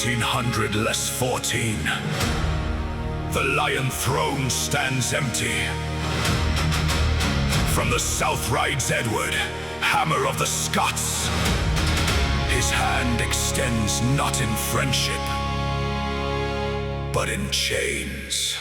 1400 less 14. The Lion throne stands empty. From the south rides Edward, hammer of the Scots. His hand extends not in friendship, but in chains.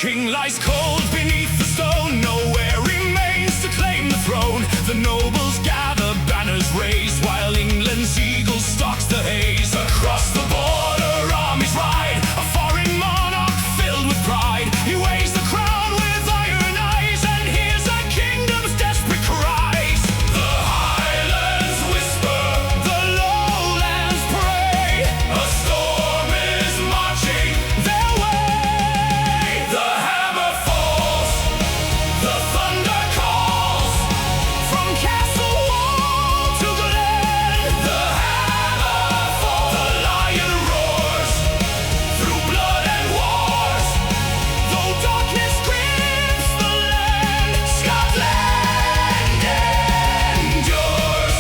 King lies cold beneath the stone, nowhere remains to claim the throne. The nobles gather, banners raised, while England's eagle stalks the haze. Across the border armies ride, a foreign monarch filled with pride. He weighs the crown with iron eyes, and hears a kingdom's desperate cries. The highlands whisper, the lowlands pray. A storm is marching their way. The hammer falls, the thunder calls, from castle wall to glen. The hammer falls, the lion roars, through blood and wars. Though darkness grips the land, Scotland endures.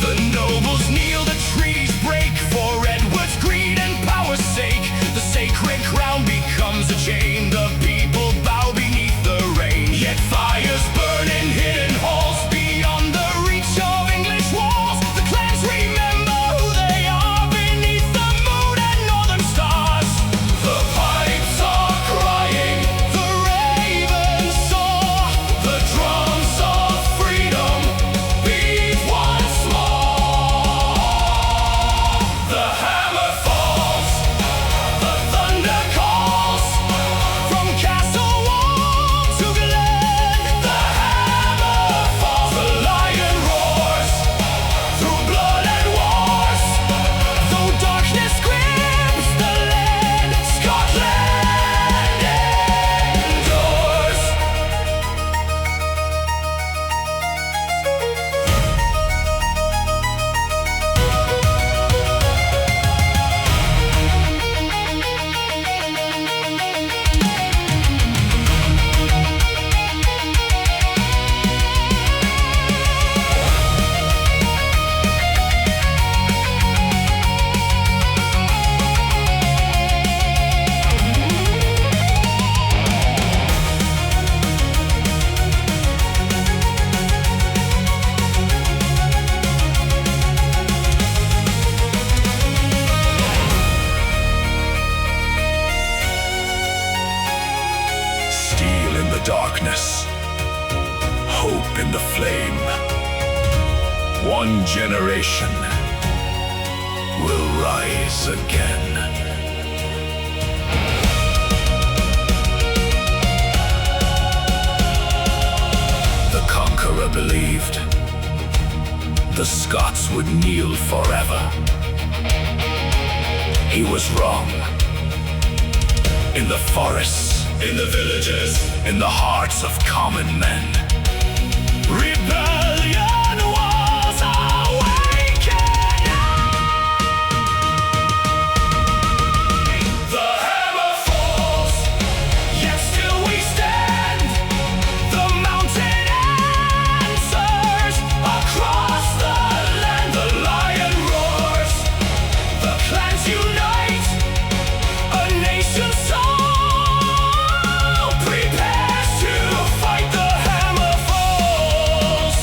The nobles kneel, the treaties break, for Edward's greed and power's sake. The sacred crown becomes a chain, the people bow beneath the rain. Yet fires burn in hidden halls, beyond the reach of English walls. The clans remember who they are, beneath the moon and northern stars. The pipes are crying, the ravens soar, the drums of freedom beat once more. The hammer falls, the thunder calls, from castle wall to glen. The hammer falls, the lion roars, through blood and wars. Though darkness grips the land, Scotland endures. Steel in the darkness, hope in the flame. One generation will rise again. The conqueror believed the Scots would kneel forever. He was wrong. In the forests, in the villages, in the hearts of common men, rebellion was awakening. The hammer falls, yet still we stand. The mountain answers across the land. The lion roars, the clans unite, a nation's soul prepares to fight. The hammer falls.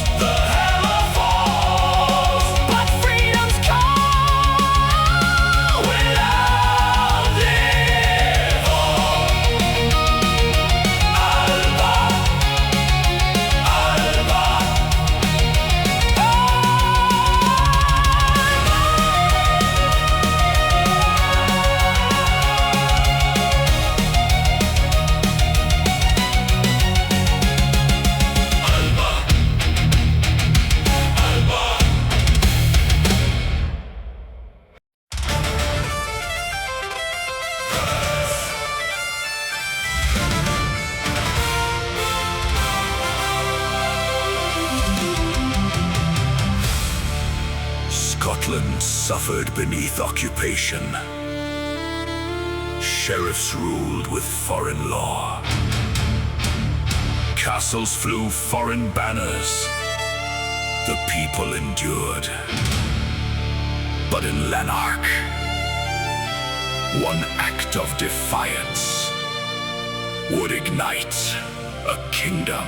suffered beneath occupation. Sheriffs ruled with foreign law. Castles flew foreign banners. The people endured. But in Lanark, one act of defiance would ignite a kingdom.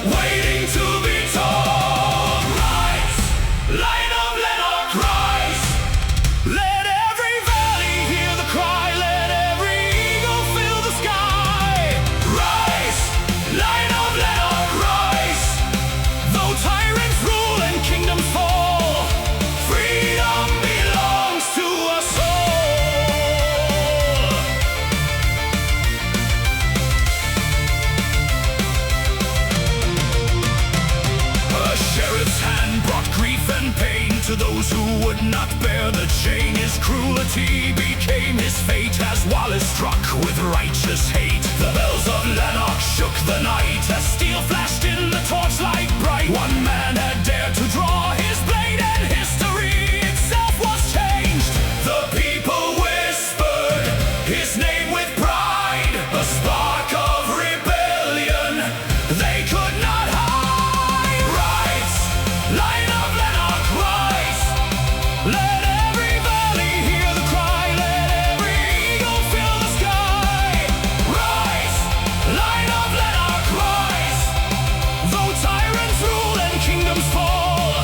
Waiting to be told. Rise, Lion of Lanark, rise. Let every valley hear the cry. Let every eagle fill the sky. Rise, Lion of Lanark, rise. Though tyrants rule and kingdoms fall, freedom belongs to us all. Sheriff's hand brought grief and pain to those who would not bear the chain. His cruelty became his fate as Wallace struck with righteous hate. The bells of Lanark shook the night as steel flashed in the torchlight bright. One man had dared to draw his blade and history itself was changed. The people whispered his name with pride, a spark of rebellion they could not hide. Lion of Lanark, rise. Let every valley hear the cry. Let every eagle fill the sky. Rise, Lion of Lanark, rise. Though tyrants rule and kingdoms fall,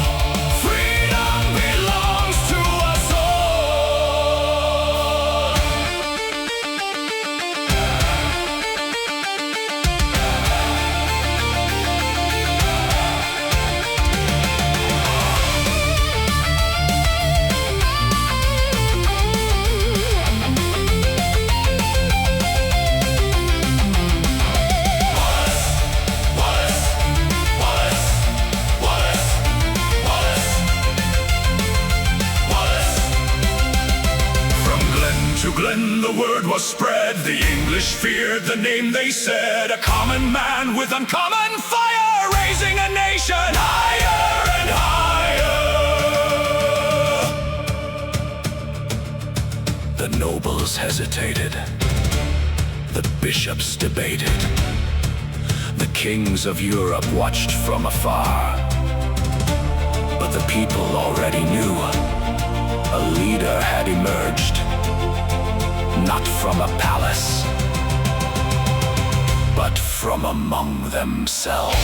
freedom belongs to us all. To Glen the word was spread. The English feared the name they said. A common man with uncommon fire, raising a nation higher and higher. The nobles hesitated. The bishops debated. The kings of Europe watched from afar. But the people already knew a leader had emerged. Not from a palace, but from among themselves.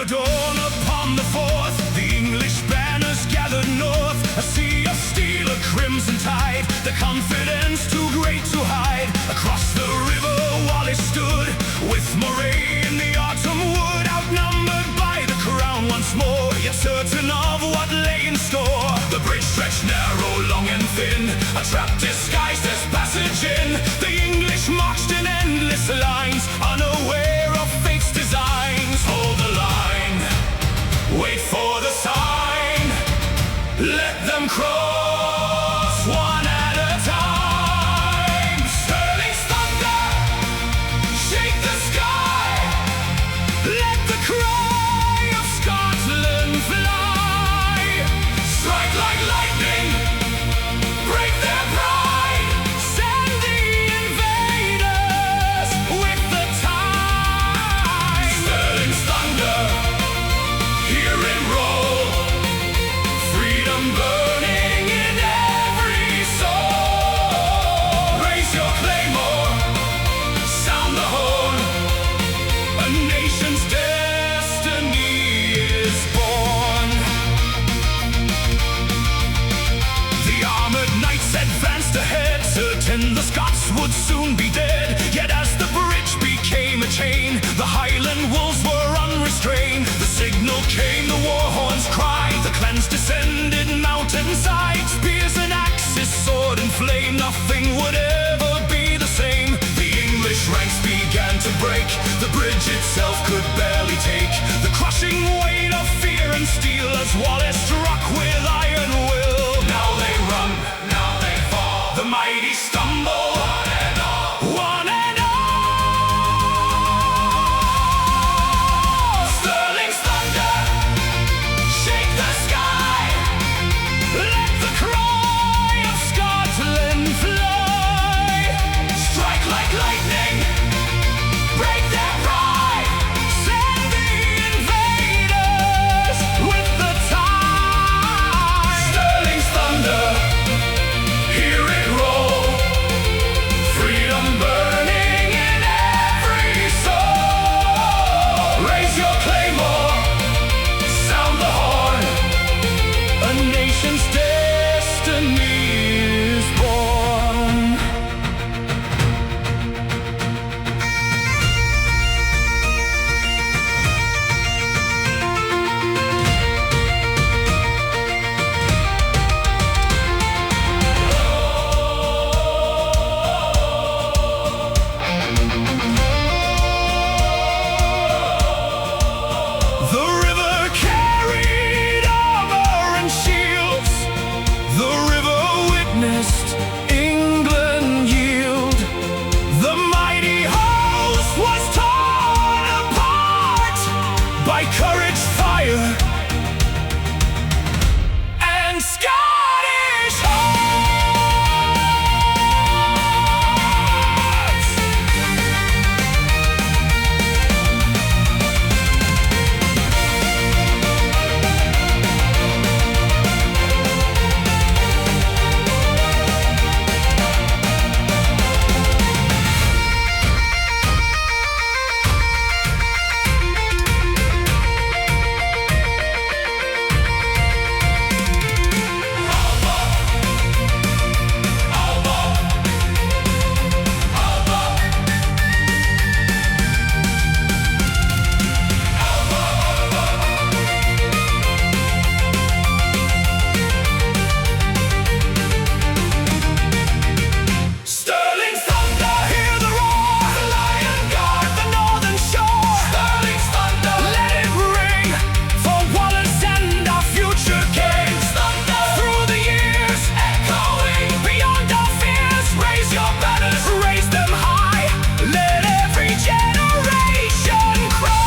the dawn upon the 4th, the English banners gathered north. A sea of steel, a crimson tide, the confidence too great to hide. Across the river Wallace stood, with Moray in the autumn wood. Outnumbered by the crown once more, yet certain of what lay in store. The bridge stretched narrow, long and thin, a trap disguised as passage in. The English marched in endless lines, unaware of fate's designs. Hold the line, wait for the sign, let them cross one at a time. Sterling's thunder, shake the sky, let the cry of Scotland fly. Strike like lightning, break their pride, send the invaders with the tide. Sterling's thunder, hear it roll, freedom burning in every soul. Raise your claymore, sound the horn, a nation's destiny is born. The armored knights advanced ahead, certain the Scots would soon be dead. Yet as the bridge became a chain, the Highland wolves were unrestrained. The signal came, the war horns cried, the clans descended mountainside. Spears and axes, sword and flame, nothing would ever be the same. The English ranks began to break, the bridge itself could barely take the crushing weight of fear and steel as Wallace struck with iron will. Now they run, now they fall, the mighty stumble, one and all, one and all. Sterling's thunder, shake the sky, let the cry of Scotland fly. Strike like lightning, break their pride, send the invaders with the tide. Sterling's thunder, hear it roll, freedom burning in every soul. Raise your claymore, sound the horn, a nation's destiny is born. The river carried armor and shields, the river witnessed England yield. The mighty host was torn apart by courage, fire, and Scottish hearts. Sterling's thunder, hear the roar, the Lion guard the northern shore. Sterling's thunder, let it ring for Wallace and our future kings. Thunder through the years, echoing beyond our fears. Raise your banners, raise them high, let every generation cry.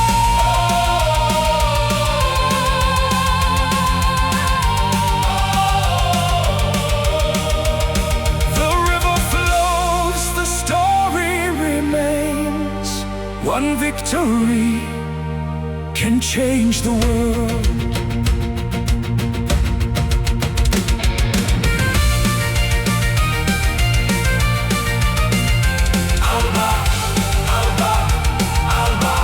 The river flows, the story remains. One victory can change the world. Alba, Alba, Alba.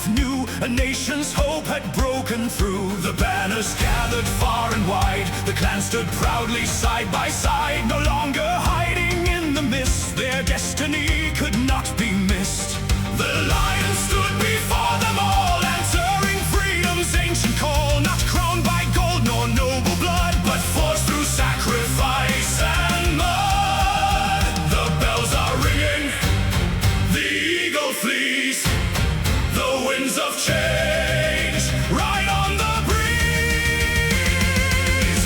triumph new, a nation's hope had broken through. The banners gathered far and wide, the clans stood proudly side by side, no longer hiding in the mist. Their destiny could not be missed. The lion stood before them all, answering freedom's ancient call, not crowned by gold nor noble blood, but forged through sacrifice and mud. The bells are ringing, the eagle flees, the winds of change ride on the breeze.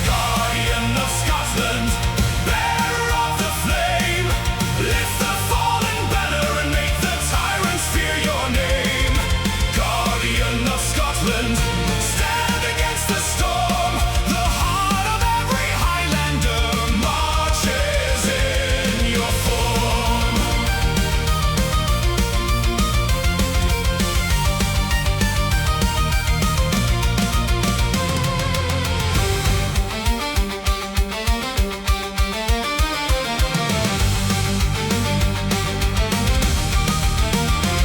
Guardian of Scotland, bearer of the flame, lift the fallen banner and make the tyrants fear your name. Guardian of Scotland, stand against the storm. The heart of every Highlander marches in your form.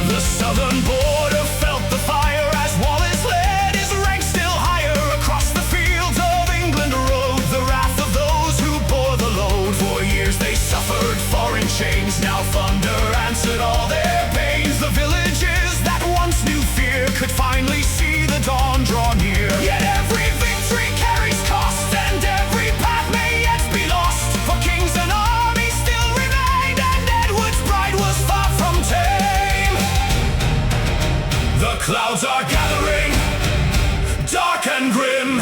The southern border felt the fire as Wallace led his ranks still higher. Across the fields of England rode the wrath of those who bore the load. For years they suffered foreign chains, now thunder answered all their pains. The villages that once knew fear could finally see the dawn draw near. Yet every victory carries cost, and every path may yet be lost. For kings and armies still remained, and Edward's pride was far from tame. The clouds are gathering, dark and grim,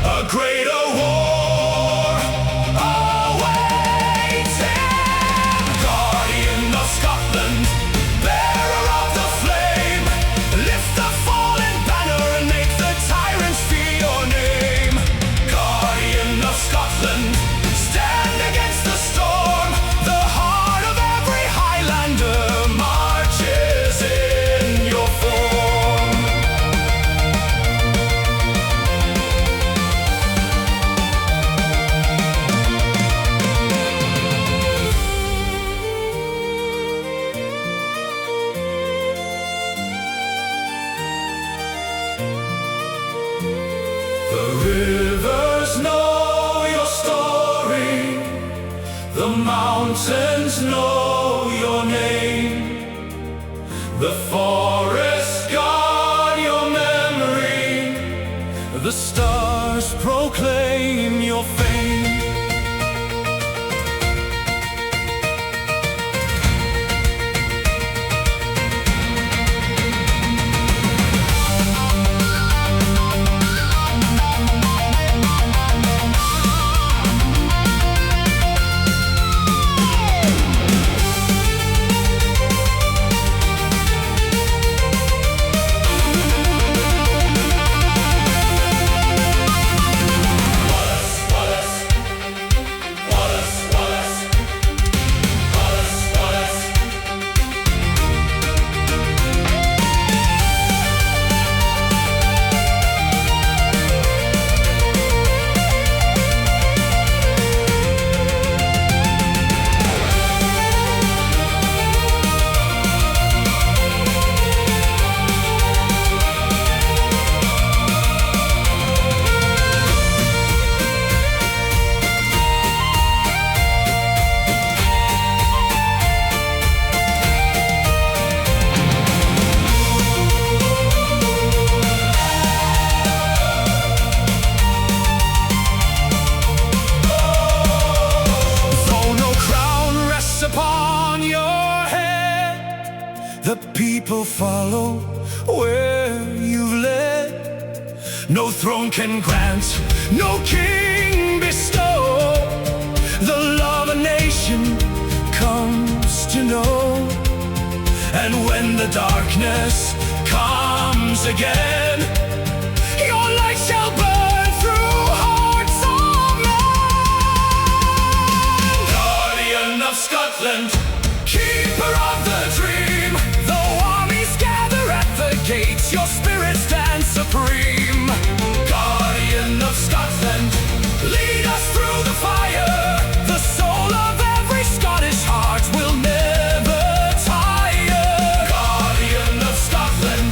a greater war awaits him. Guardian of Scotland, bearer of the flame, lift the fallen banner and make the tyrants fear your name. Guardian of Scotland, stand against the storm. The heart of every Highlander marches in your form. The rivers know your story, the mountains know your name, the forests guard your memory, the stars proclaim your fame. The people follow where you've led. No throne can grant, no king bestow the love a nation comes to know. And when the darkness comes again, your light shall burn through hearts of men. Guardian of Scotland, keeper of the dream, though armies gather at the gates, your spirit stands supreme. Guardian of Scotland, lead us through the fire. The soul of every Scottish heart will never tire. Guardian of Scotland,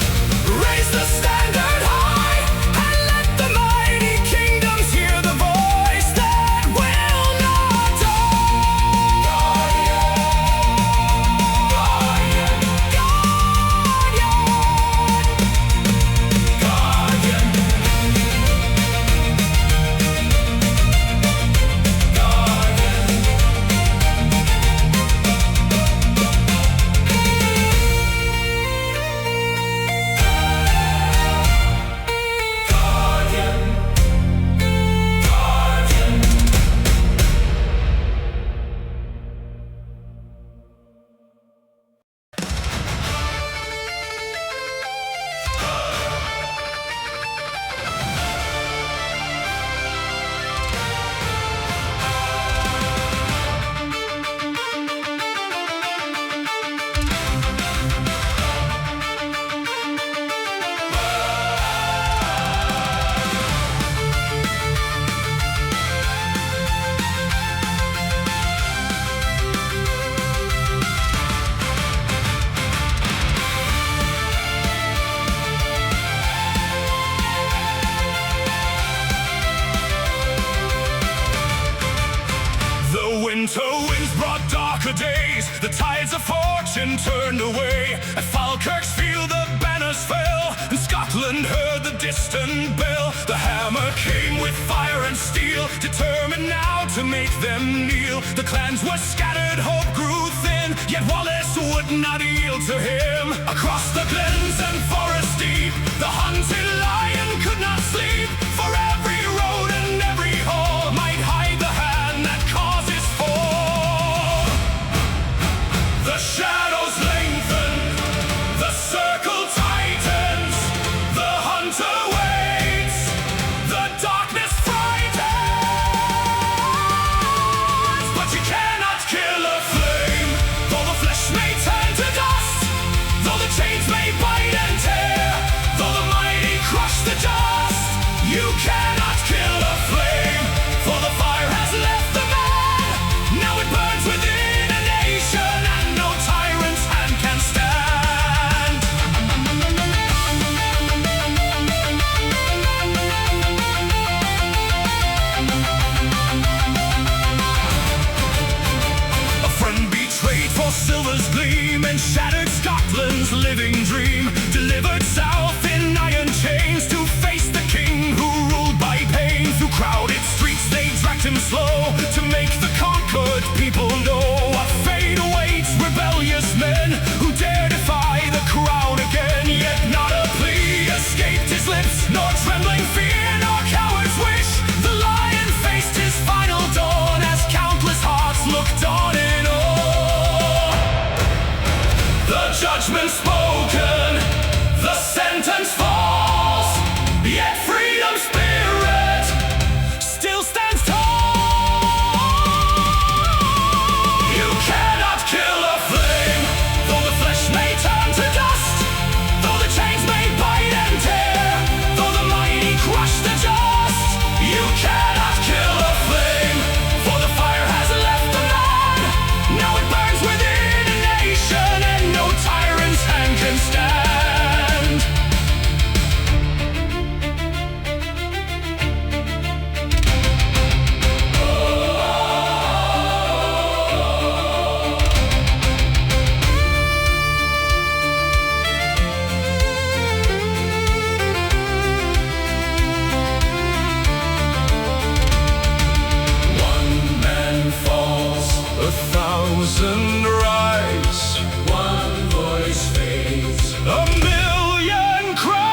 hammers fell, and Scotland heard the distant bell. The hammer came with fire and steel, determined now to make them kneel. The clans were scattered, hope grew thin, yet Wallace would not yield to him. Across the glens and forest deep, the hunted lion could not sleep, for every road and every hall might hide the hand that causes fall. The shadows lengthen, the circle tightens, the hunter waits, the darkness frightens. But you cannot kill a flame, though the flesh may turn to dust, though the chains may bite and tear, though the mighty crush the just. You cannot kill a flame, for the fire has left the man. Now it burns within a nation, and no tyrant's hand can stand. A friend betrayed for silver's gleam, and shattered Scotland's living dream. Delivered south in iron chains to face the king who ruled by pain. Through crowded streets they dragged him slow, to make the conquered people know what fate awaits rebellious men who dare defy the crown again. Yet not a plea escaped his lips, nor trembling fear, nor coward's wish. The lion faced his final dawn, as countless hearts looked on in awe. The judgment spoken, the sentence falls, yet freedom's spirit still stands tall. You cannot kill a flame, though the flesh may turn to dust, though the chains may bite and tear, though the mighty crush the just. You cannot kill a flame, for the fire has left the man. Now it burns within a nation, and no tyrant's hand can stand. One man falls, 1,000 rise, one voice fades, a million cries.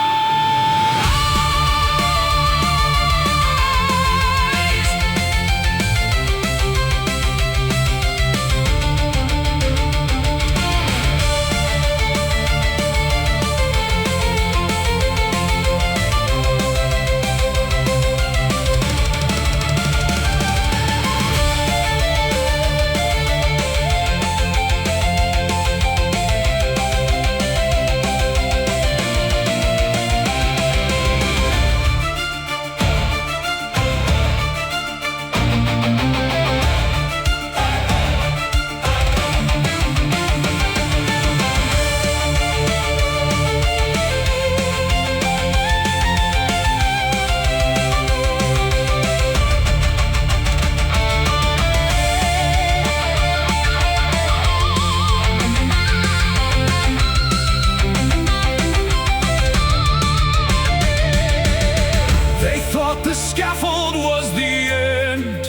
They thought the scaffold was the end,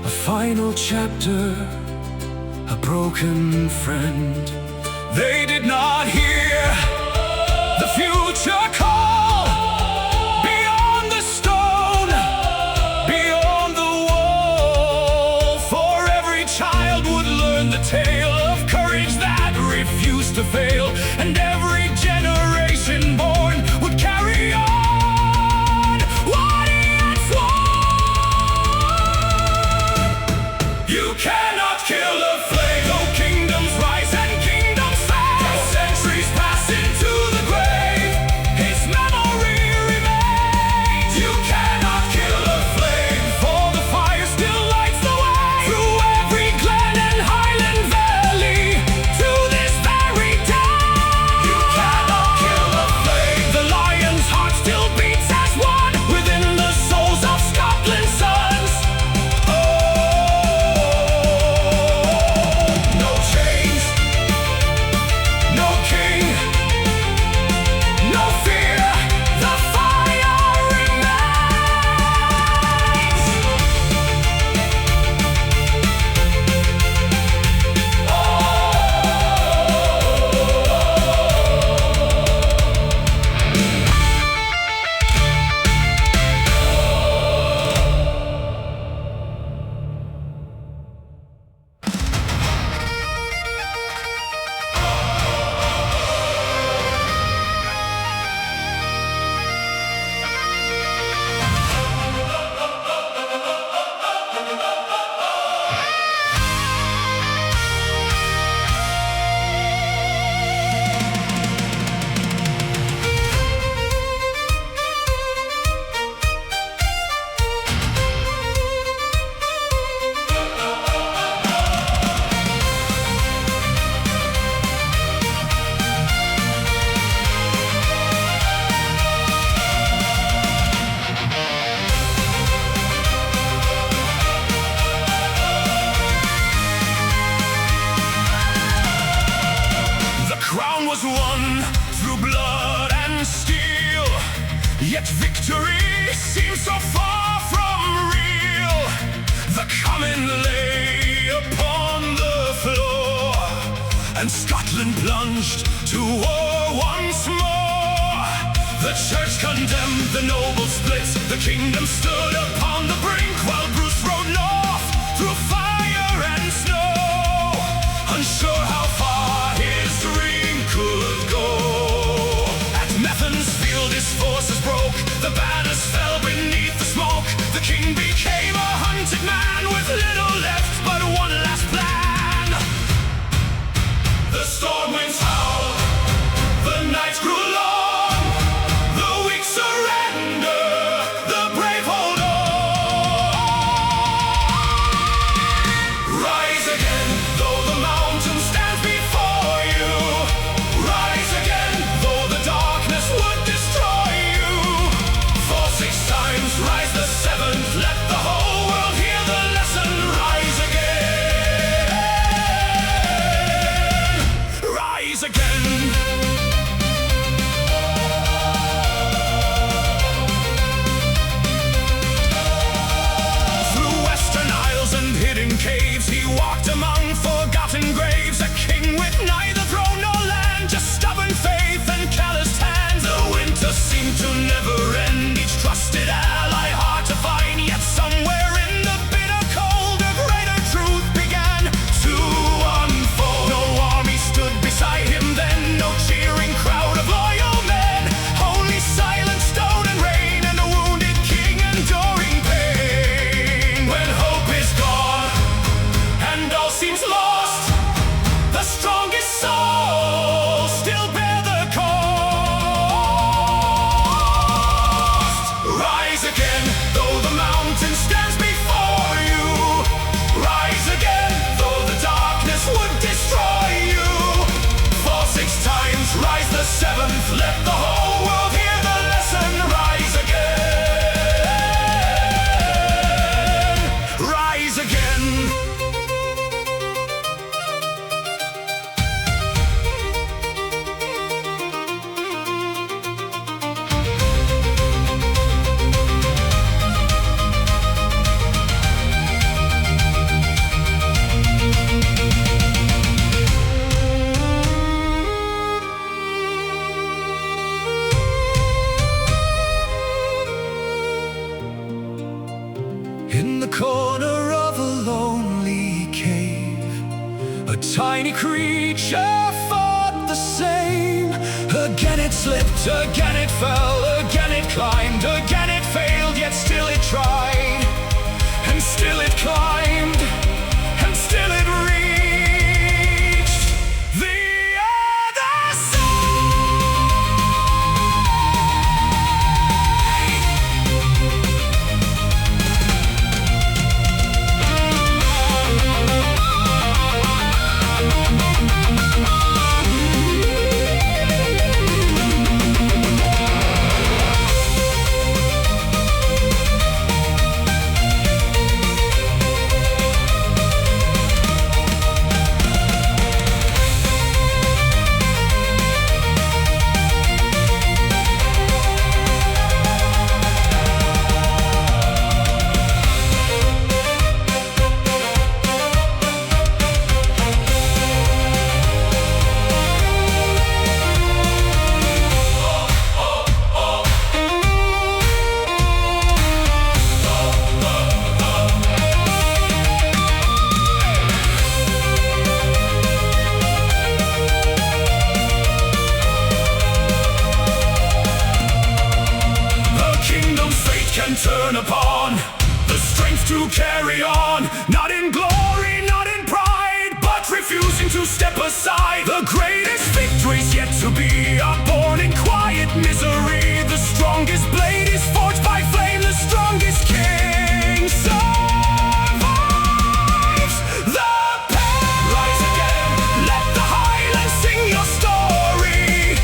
a final chapter, a broken friend. They did not hear the future call, beyond the stone, beyond the wall. For every child would learn the tale of courage that refused to fail, and every generation born would carry on what he had sworn. You cannot kill a flame, though kingdoms rise and kingdoms fall. Though centuries pass into the grave, his memory remains. You cannot kill a flame, for the fire still lights the way through every glen and highland valley to this very day. You was won through blood and steel, yet victory seems so far from real. The common lay upon the floor, and Scotland plunged to war once more. The church condemned the noble split, the kingdom stood upon the brink, while Bruce rode north through fire and snow, unsure how far his dream could go. At Mansfield his forces broke, the banners fell beneath the smoke. The king became a hunted man with little left but one last plan. The storm winds howled, the nights grew long, the weak surrender, the brave hold on. Rise again, though the mountain stands before you. Rise again, though the darkness would destroy you. For 6 times rise the 7th, let the whole world hear the lesson. Rise again, rise again. Through western isles and hidden caves he walked among forgotten graves, a king with neither throne nor land, just stubborn faith and calloused hands. The winter seemed to never end, each trusted ally hard to find, yet somewhere in the bitter cold a greater truth began to unfold. No army stood beside him then, no cheering crowd of loyal men, only silent stone and rain, and a wounded king enduring pain. When hope is gone and all seems lost, the strongest souls still bear the cost. Rise again, though the mountain stands before you. Rise again, though the darkness would destroy you. For 6 times rise the 7th, let the whole world hear the lesson. Rise again, rise again. In the corner of a lonely cave, a tiny creature fought the same. Again it slipped, again it fell, again it climbed, again it failed, yet still it tried, and still it climbed, and still it reached the other turn upon the strength to carry on, not in glory, not in pride, but refusing to step aside. The greatest victories yet to be are born in quiet misery. The strongest blade is forged by flame, the strongest king survives the pain. Rise again, let the highlands sing your story.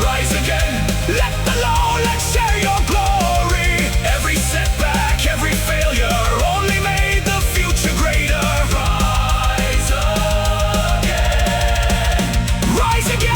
Rise again, let the lowlands share your glory. Every setback, every failure only made the future greater. Rise again, rise again.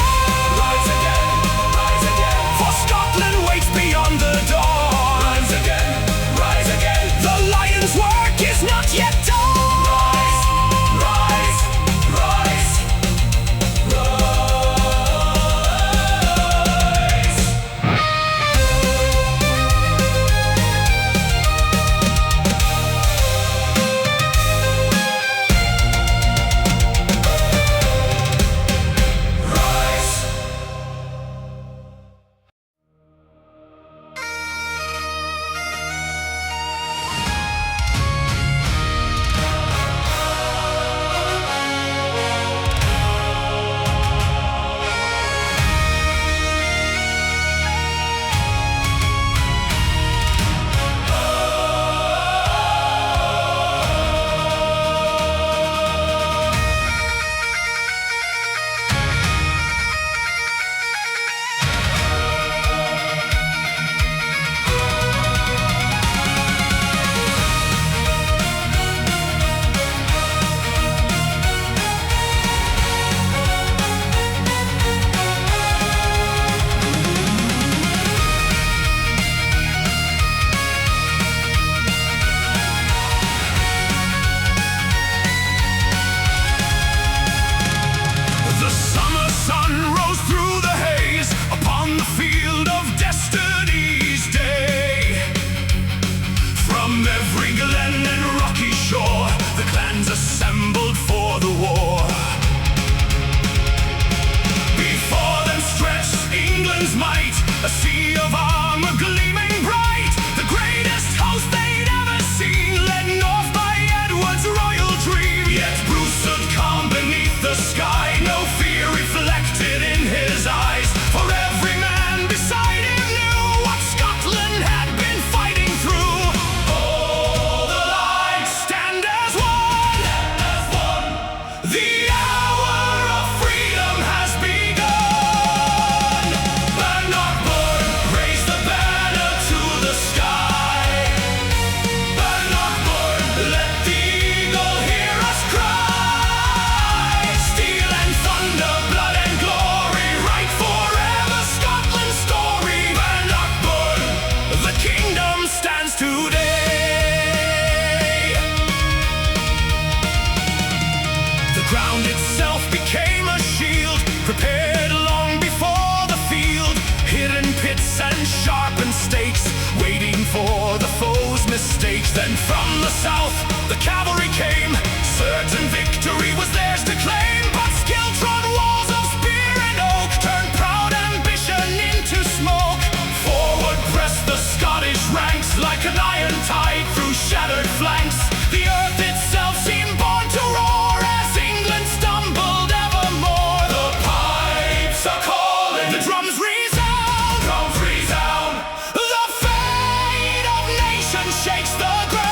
south, the cavalry came. Certain victory was theirs to claim, but skill-trod walls of spear and oak turned proud ambition into smoke. Forward pressed the Scottish ranks like an iron tide through shattered flanks. The earth itself seemed born to roar as England stumbled evermore. The pipes are calling, the drums resound, drums resound. The fate of nations shakes the ground.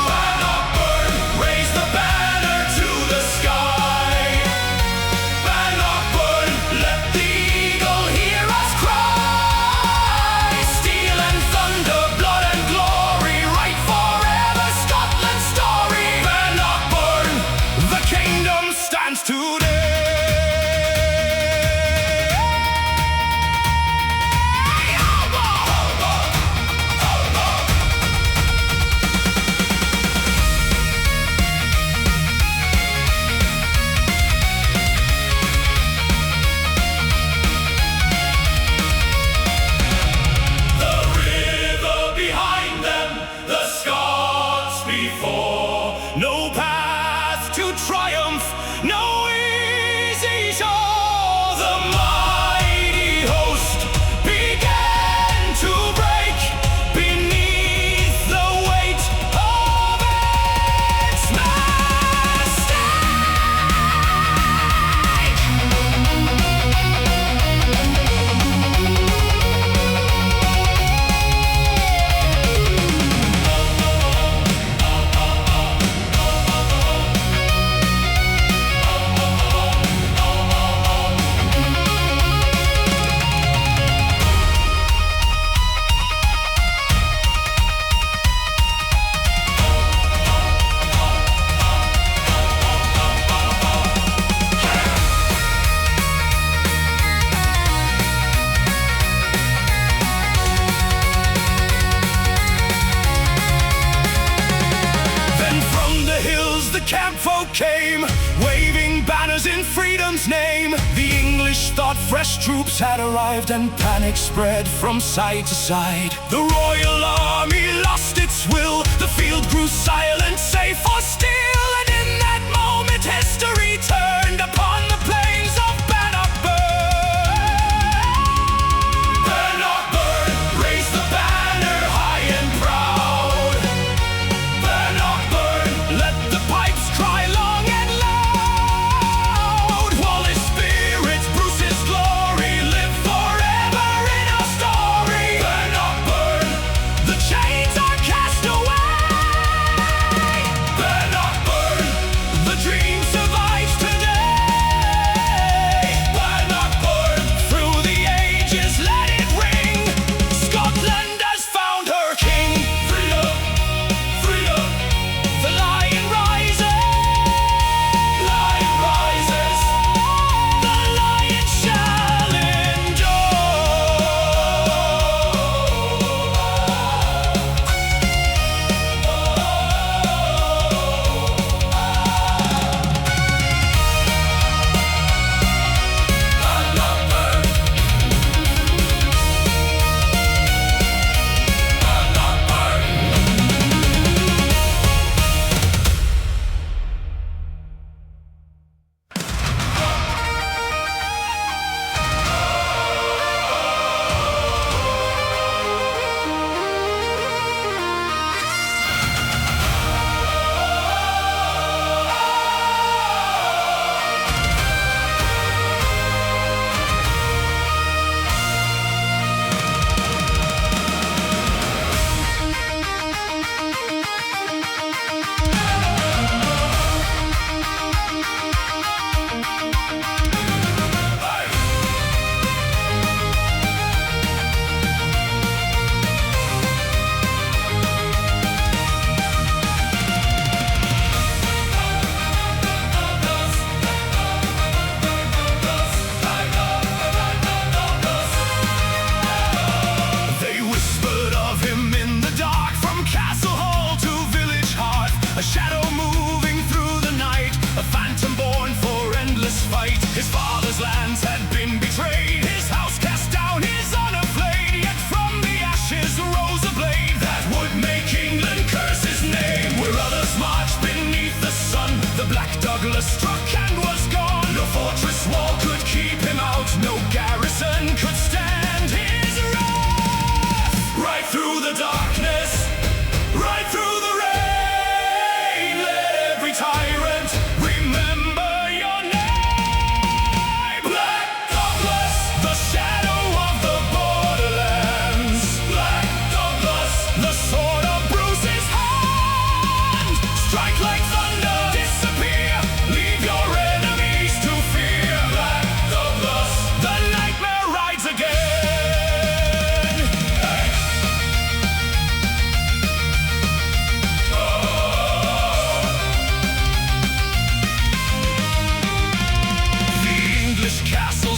Bannockburn, raise the banner to the sky. Bannockburn, let the eagle hear us cry. Steel and thunder, blood and glory, right forever Scotland's story. Bannockburn, the kingdom stands today. The river behind them, the Scots before. No path to triumph, no easy shore. The mighty host began to break beneath the weight of its mistake. Then from the hills the campfolk came, waving banners in freedom's name. The English thought fresh troops had arrived, and panic spread from side to side. The royal army lost its will, the field grew silent, safe or still. And in that moment history turned upon the plains of Bannockburn. Bannockburn, raise the banner high and proud. Bannockburn, let the pipes cry long and loud. Wallace spirits, Bruce's glory, live forever in our story. Bannockburn, the chains are cast away. Bannockburn,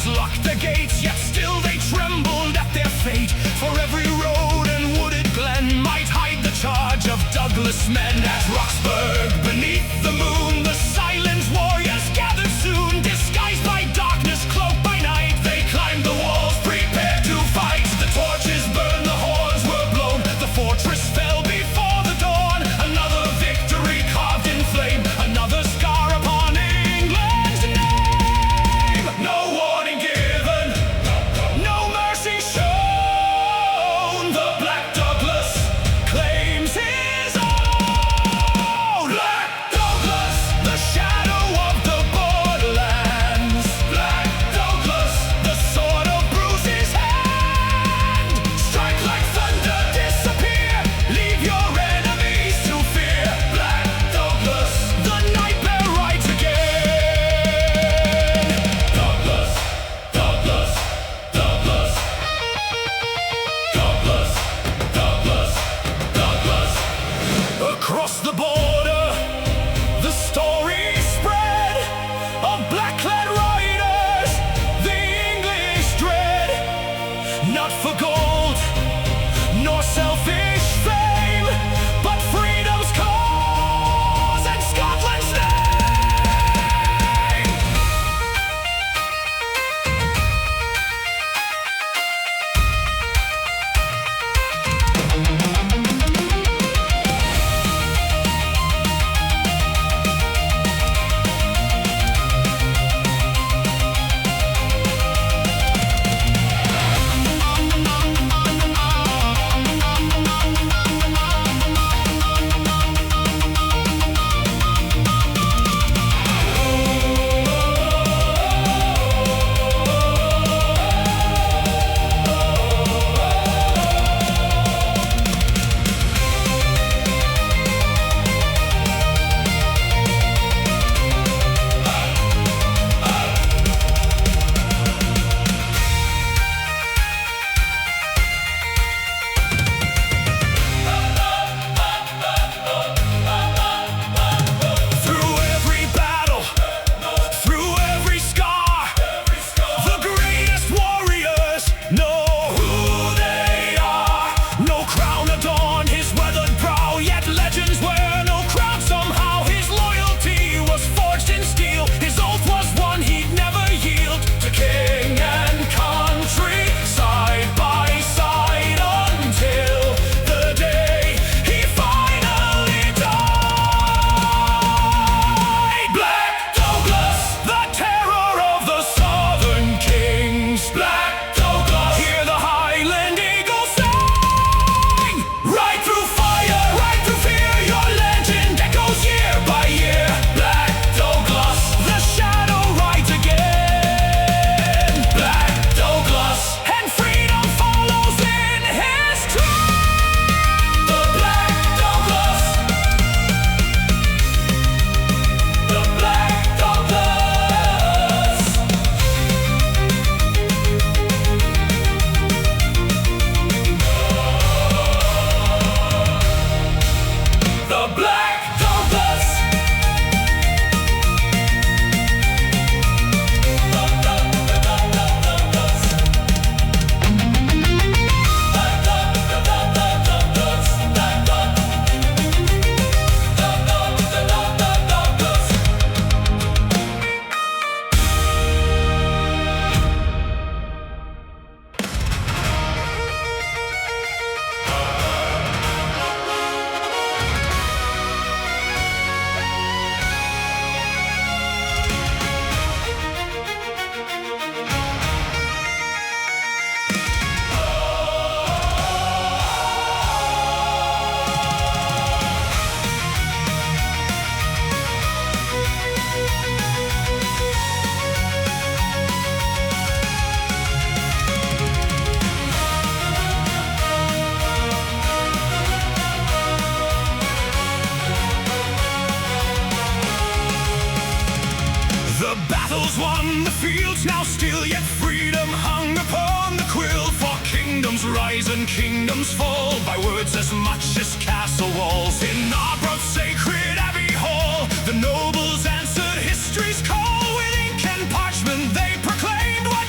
Barons locked their gates, yet still they trembled at their fate. For every road and wooded glen might hide the charge of Douglas men. At Roxburgh, beneath the moon, the silent warriors gathered soon. Disguised by darkness, cloaked by night, they climbed the walls, prepared to fight. The torches burned, the horns were blown, the fortress fell before the dawn. Another victory carved in flame, another scar upon England's name. No warning given, no mercy shown. The Black Douglas claims his own. Black Douglas, the shadow of the borderlands. Black Douglas, the sword of Bruce's hand. Strike like thunder, disappear, leave your enemies to fear. Black Douglas, the nightmare rides again. Douglas, Douglas, Douglas. Douglas, Douglas, Douglas. Across the border, the story spread of black-clad riders the English dread. Not for gold, nor selfish fame, but freedom's cause and Scotland's name. Through every battle, through every scar, the greatest warriors know who they are. No crown adorned his weathered brow, yet legends wear no crown somehow. His loyalty was forged in steel, his oath was one he'd never yield. To king and country, side by side, until the day he finally died. Black Douglas, the terror of the southern kings. Black Douglas, hear the Highland eagle sing. Right through fire, right through fear, your legend echoes year by year. Black Douglas, the shadow rides again. Black Douglas, and freedom follows in his train. The Black Douglas, the Black Douglas. The Black Douglas. The battle's won, the field's now still, yet freedom hung upon the quill. For kingdoms rise and kingdoms fall by words as much as castle walls. In Darbroath's sacred abbey hall, the nobles answered history's call. With ink and parchment they proclaimed what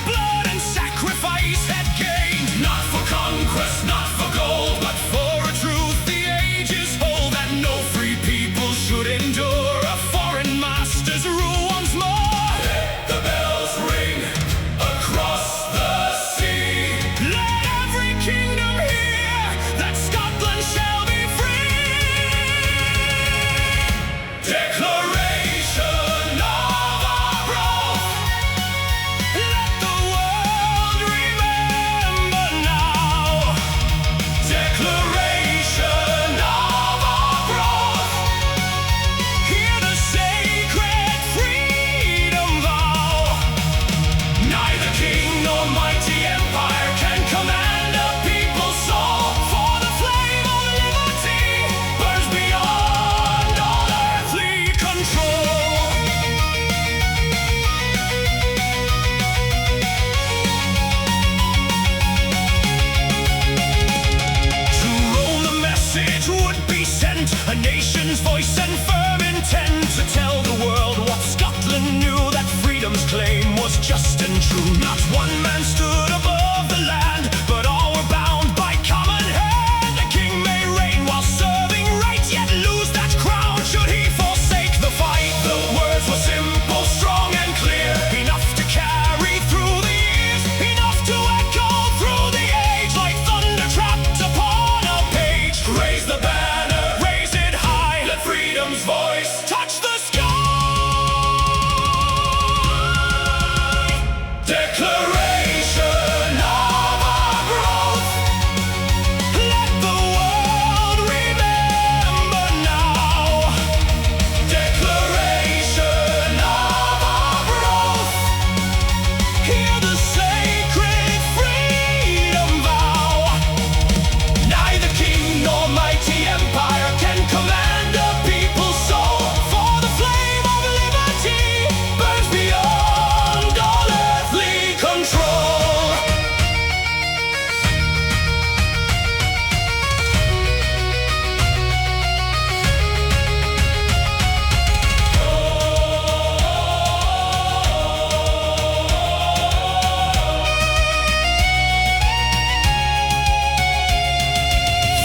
Not one man stood above the land, but all were bound by common hand. A king may reign while serving right, yet lose that crown should he forsake the fight. The words were simple, strong and clear, enough to carry through the years, enough to echo through the age, like thunder trapped upon a page. Raise the banner, raise it high, let freedom's voice touch the sky. Declaration of our growth, let the world remember now. Declaration of our growth, hear the sacred freedom vow. Neither king nor mighty empire can command a people's soul, for the flame of liberty burns beyond all earthly control.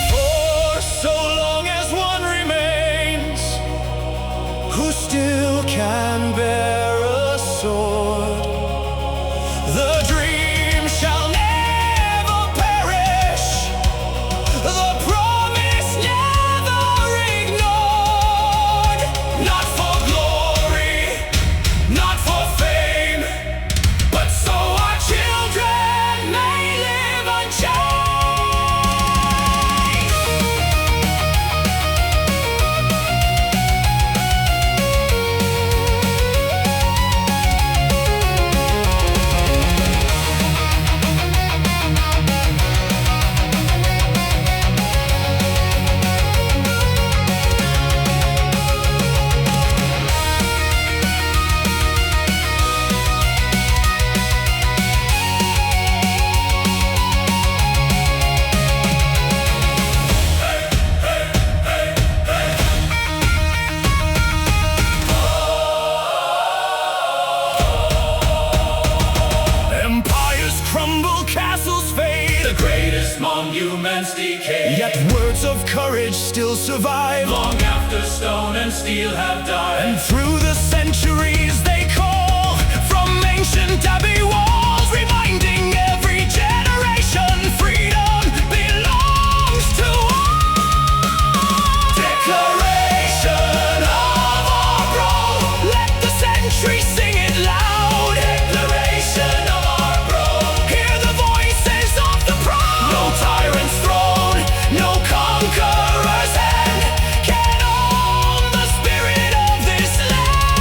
For so long as one remains who still can bear a sword, the dream shall never perish, the promise never ignored. Not for glory, not for fame, but so our children may live unchanged. Empires crumble, castles fade, the greatest monuments decay. Yet words of courage still survive, long after stone and steel have died. And through the centuries they call from ancient abbey walls, reminding every generation freedom belongs to all. Declaration of our growth, let the centuries sing it loud. Declaration of our growth, hear the voices of the proud. No tyrant's throne, no conqueror's hand can own the spirit of this land.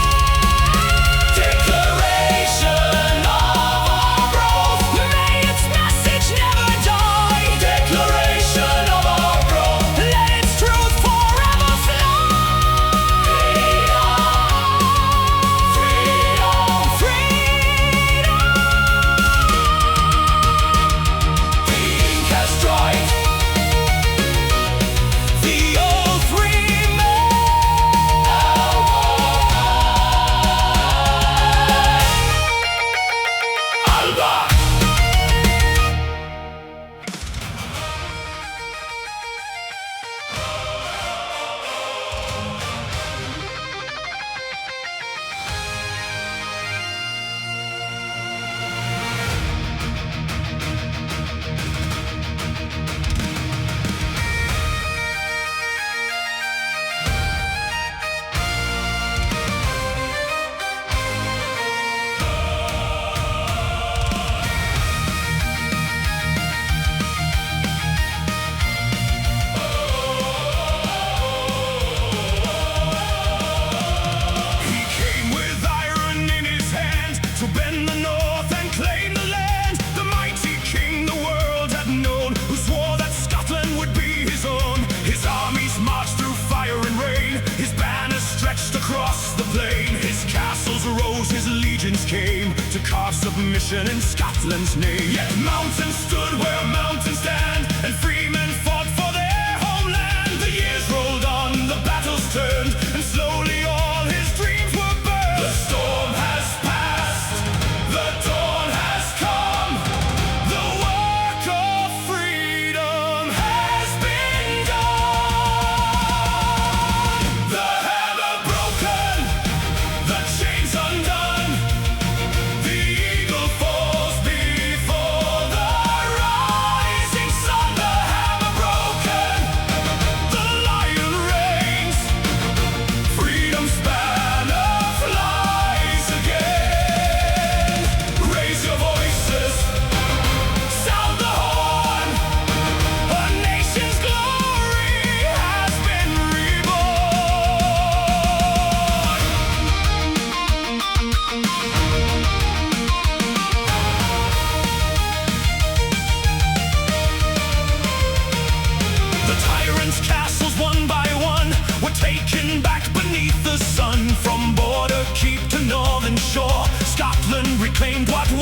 Declaration of our growth, may its message never die. Declaration of our growth, let its truth forever flow. Freedom, freedom, freedom. The ink has dried, the oath remains. Alba. He came with iron in his hand to bend the north and claim the land. The mighty king the world had known, who swore that Scotland would be his own. His armies marched through fire and rain, his banners stretched across the plain. His castles rose, his legions came to carve submission in Scotland's name. Yet mountains stood where mountains stand, and free men fought for their homeland. The years rolled on, the battles turned, and slowly all his dreams were burned. The storm has passed, the dawn has come.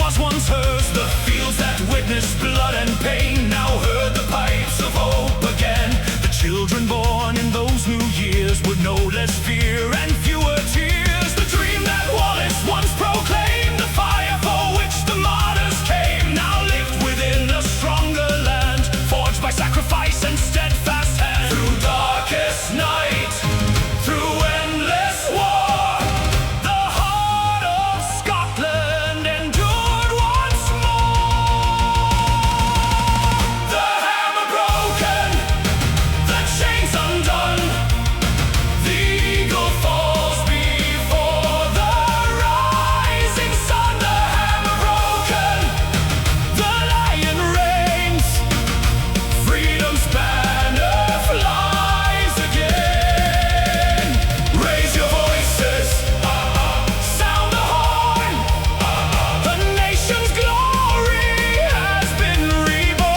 was once hers. The fields that witnessed blood and pain now heard the pipes of hope again. The children born in those new years would know less fear and fewer tears. The dream that Wallace once proclaimed, the fire for which the martyrs came, now lived within a stronger land, forged by sacrifice and steadfast hand. Through darkest night, through endless war, the heart of Scotland endured once more. The hammer broken, the chains undone, the eagle falls before the rising sun. The hammer broken, the lion reigns, freedom's banner flies again. Raise your voices, sound the horn, the nation's glory has been reborn.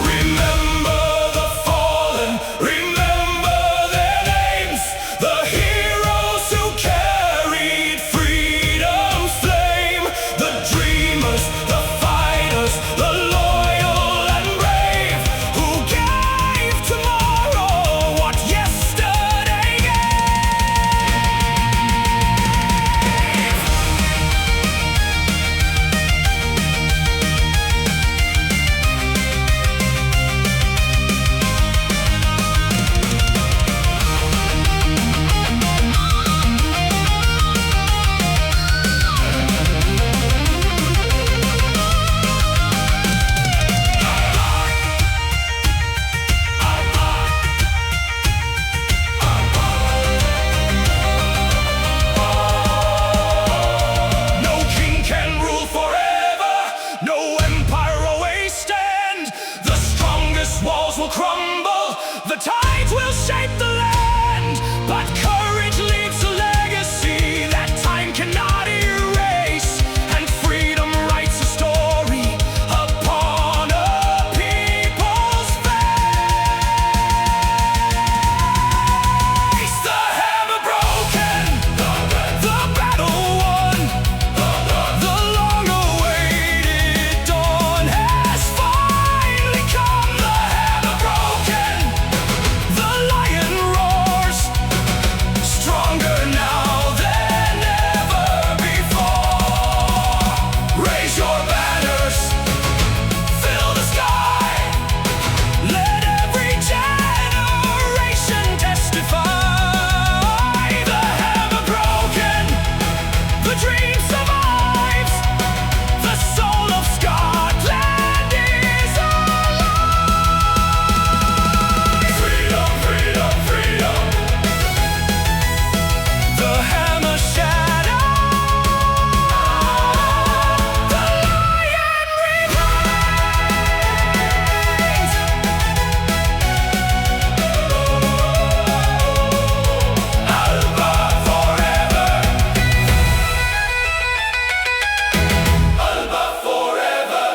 Remember the fallen, remember their names, the heroes who carried freedom's flame, the dreamers, the fighters, the loyal and brave, who gave tomorrow what yesterday gave. No king can rule forever, no empire always stand. The strongest walls will crumble, the tides will shape the land. But courage leaves a legacy that time cannot erase, and freedom writes a story upon a people's face. The hammer broken, the battle won, the long-awaited dawn has finally come. The hammer broken, the lion roars, stronger now than ever before. Raise your banners, fill the sky, let every generation testify. The hammer broken, the dream survives, the soul of Scotland is alive. Freedom, freedom, freedom, the hammer shatters, the lion remains. Alba forever, Alba forever.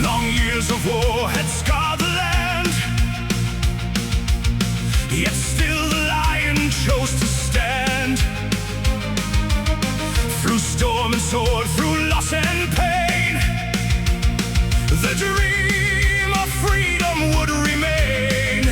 Long years of war had scarred the land, yet still the lion chose to stand. Through storm and sword, through loss and pain, the dream of freedom would remain.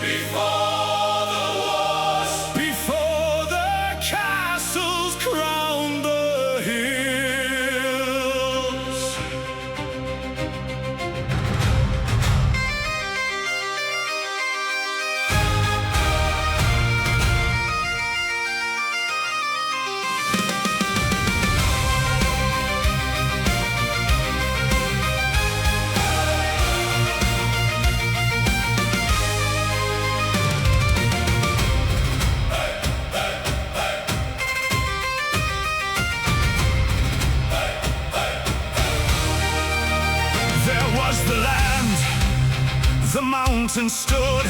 Before the wars, before the castles crown the hills. The land, the mountains stood,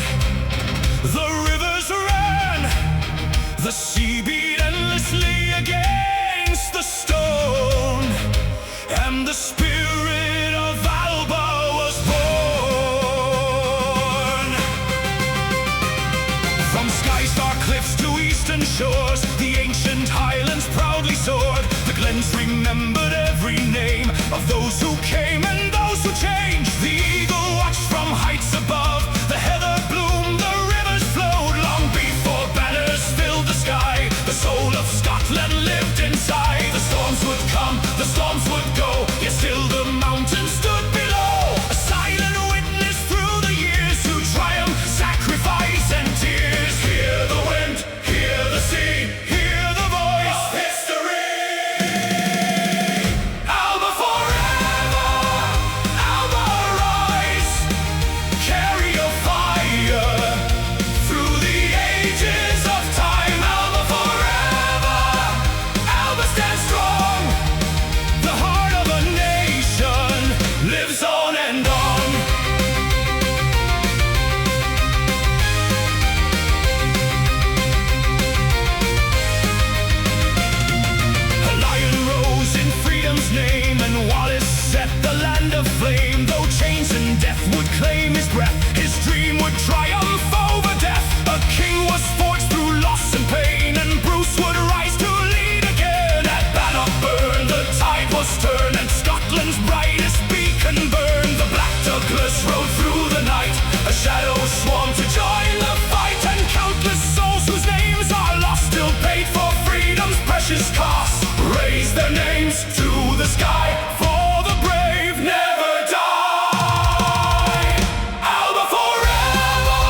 the rivers ran, the sea beat endlessly against the stone, and the spirit of Alba was born. From sky-star cliffs to eastern shores, the ancient highlands proudly soared. The glens remembered every name of those who came and those who changed. The eagle watched from heights above, the heather bloomed, the rivers flowed. Long before banners filled the sky, the soul of Scotland lived inside. The storms would come, the storms would go, yet still the mountains stood below. A silent witness through the years to triumph, sacrifice and tears. Hear the wind, hear the sea, hear the voice of history. Alba forever, Alba rise. Carry your fire through the ages of time. Alba forever, Alba stands strong. The heart of a nation lives on and on. A lion rose in freedom's name, and Wallace set the land aflame. Though chains and death would claim his breath, his dream would triumph over death. A king was forged through loss and pain, and Bruce would rise to lead again. At Bannockburn the tide was turned, and Scotland's brightest beacon burned. The Black Douglas rode through the night, a shadow swarmed to join the fight. And countless souls whose names are lost still paid for freedom's precious cost, raise their names to the sky, for the brave never die. Alba forever,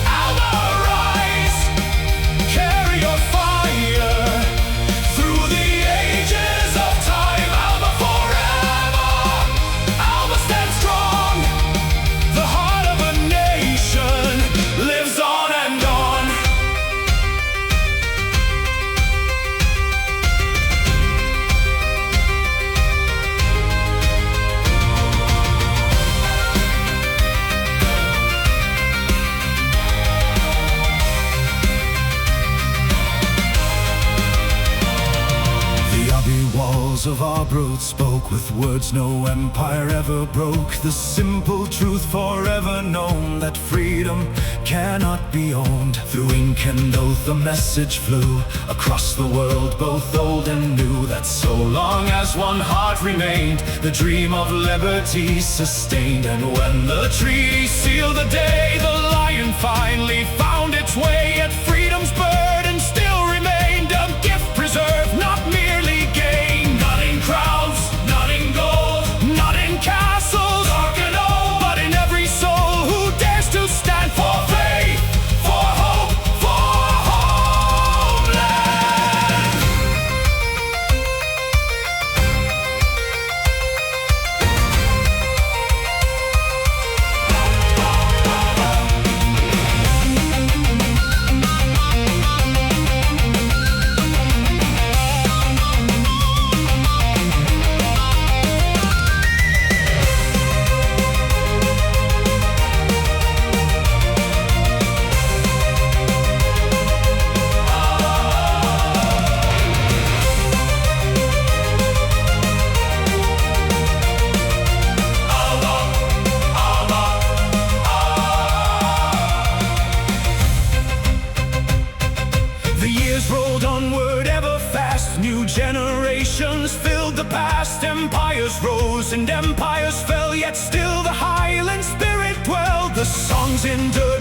Alba rise. Carry your fire through the ages of time. Alba forever, Alba stands strong. The heart of a nation lives on and on. The abbey walls of Darbroath spoke with words no empire ever broke. The simple truth forever known, that freedom cannot be owned. Through ink and oath the message flew across the world, both old and new, that so long as one heart remained, the dream of liberty sustained. And when the treaty sealed the day, the lion finally found its way. Yet freedom's burden still remained, a gift preserved, not merely gained. Not in crowns, not in gold, not in castles, dark and old, but in every soul who dares to stand for faith, for hope, for homeland. Generations filled the past, empires rose and empires fell, yet still the Highland spirit dwelled. The songs endured.